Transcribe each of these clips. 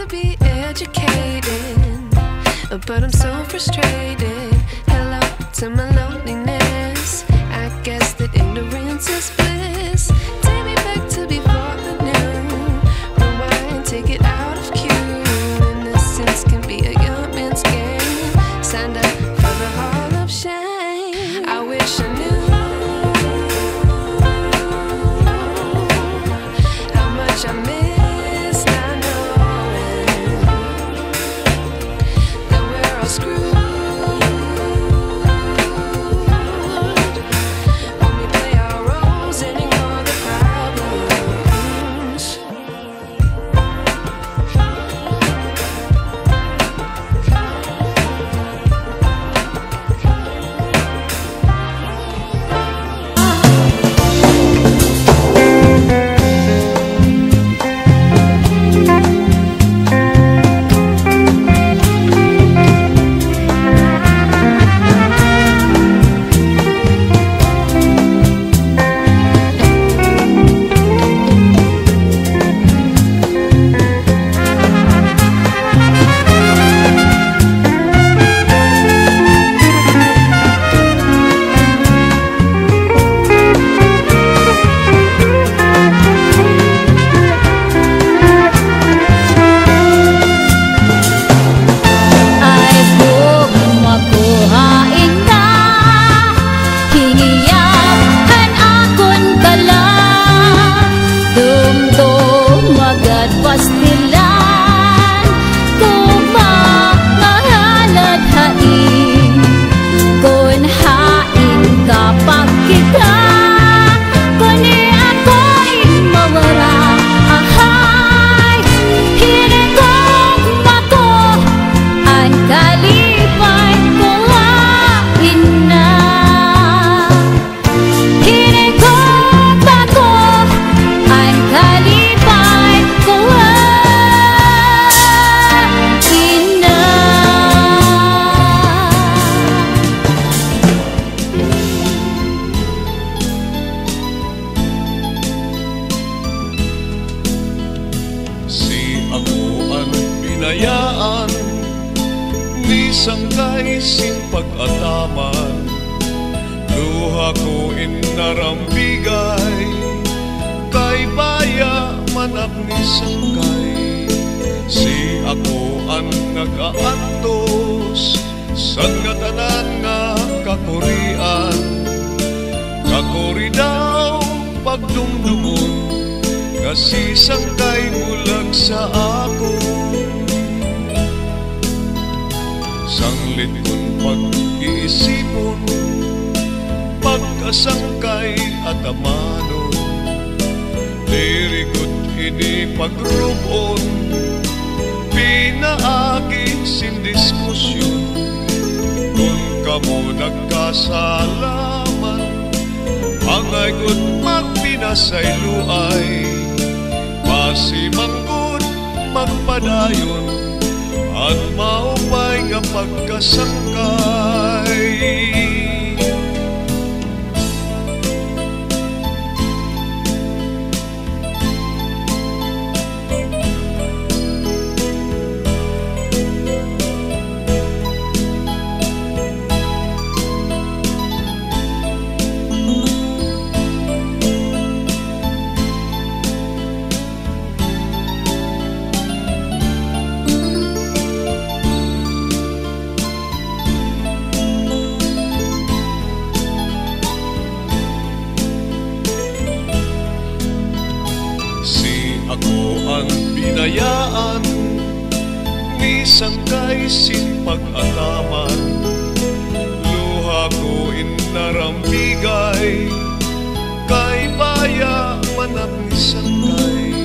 to be educated, but I'm so frustrated. Hello to my loneliness. I guess that ignorance is bliss. Take me back to before the new. Rewind, take it out of cue. Innocence can be a young man's game. Signed up for the hall of shame. I wish I knew how much I miss not knowing that we're all screwed when we play our roles and ignore the problems. Binayaan ni sangkay simpag-ataman, luha ko inarambigay, kay baya manap ni sangkay. Si ako ang nag-aantos sa ngatanan nga kakurian, kakuri daw pagdumdumon nga si sangkay bulag sa ako. Sanglit kong pag-iisipon, pagkasangkay at amanon, dirikot ini pagrubon, pinaagi sin diskusyon. Kung kamo nagkasalaman, angay ko't magpinasayluay, masimanggod magpadayon, at maupay nga pagkasangkay. Ako ang binayaan ni sangkay simpag-ataman, luha ko inarambigay, kay baya manap ni sangkay.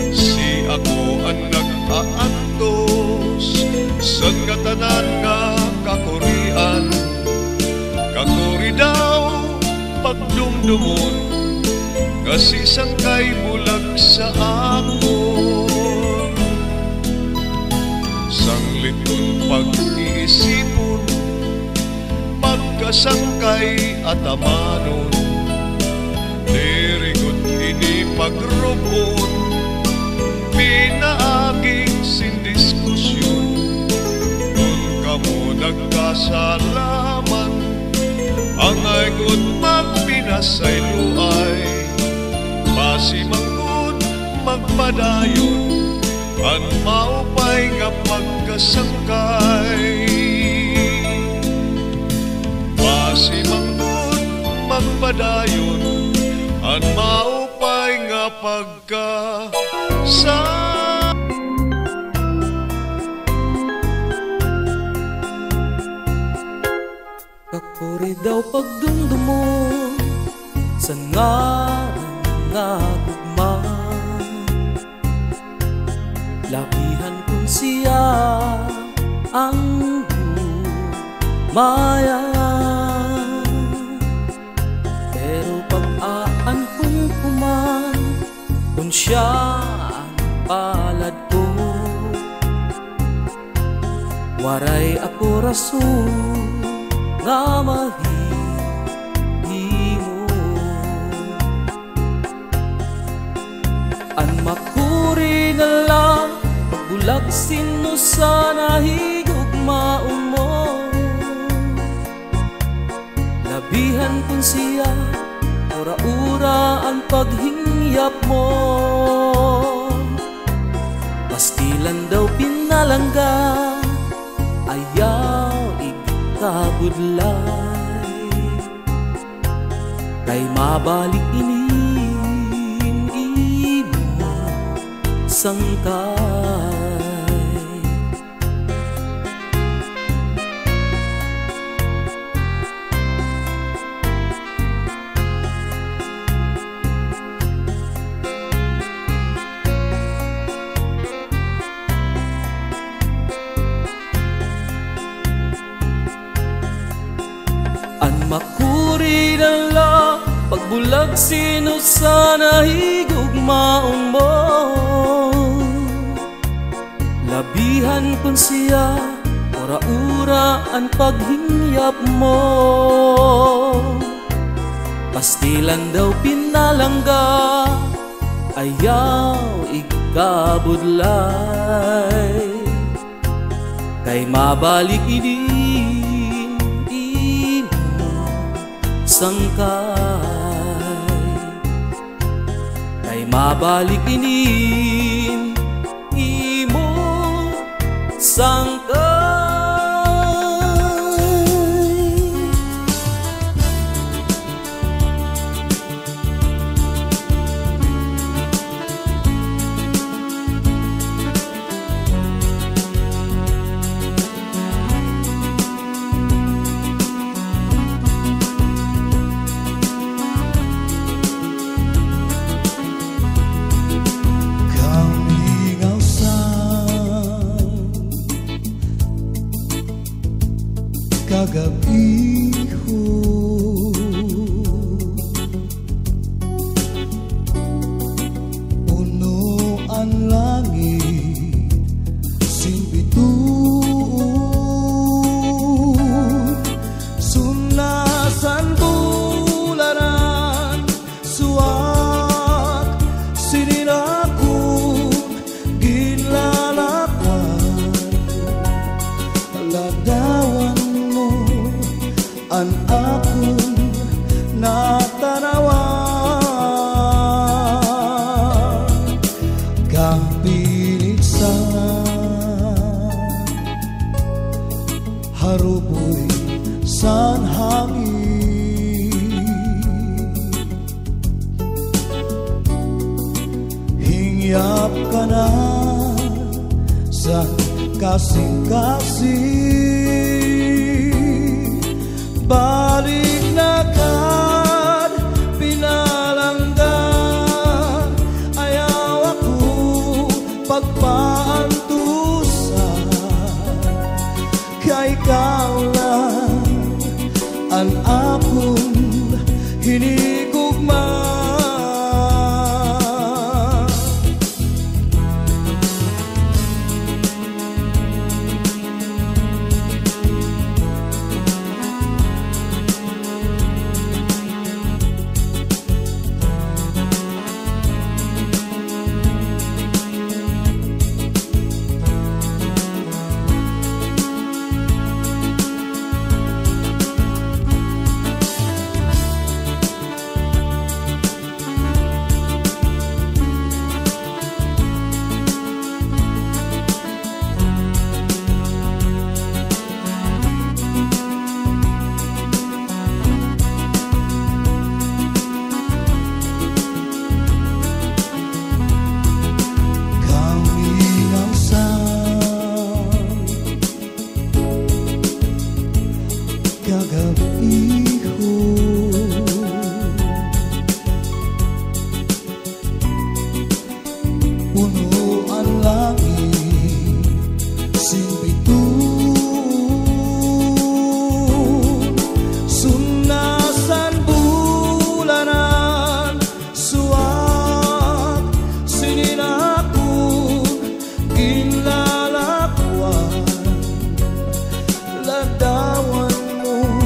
Si ako ang nag-aantos sa ngatanan nga kakurian, kakuri daw pagdumdumon, kasi sangkay bulag sa akon. Sanglit kong pag-iisipon, pagkasangkay at amanon, dirigot ini pagrubon, pinaagi si pasalaman ang ay good magpinasayloay pasimangkod magpadayon an maupay nga pagkasangkay pasimangkod magpadayon an maupay nga pagkasangkay. Kakuri daw pagdumdumo sa ngaran nga gugma, labihan kung siya ang maya. Pero pag-aan kong kuman kung siya ang palad ko, waray ako rason nga mahimo. An makuri na lang pagbulag sino sa nahigugmaon mo, labihan kung siya ura-ura ang paghingyap mo. Pastilan daw pinalangga ayaw kabudlay, kay mabalik inin imo sangkay. An makuri na lang pagbulag sino sa nahigugmaon mo, labihan kung siya ura-ura ang paghingyap mo. Pastilan daw pinalangga ayaw ikabudlay, kay mabalik ini sangkay, kay mabalik inin imo sangkay. Kagabi ho puno ang langit simbituon, sunasan bulanan suwak sininakong ginlalakwan ladawan an akong natanawan kang pinigsan haruboy san hangin hingyap ka na sa kasing-kasing, balik na kad pinalangga ayaw ako pagpaantusan, kay ikaw lang ang akong hinigugma. kapiho. Puno ang langit, sinbitun, sunasan bulanan, suwak, sininakun, ginla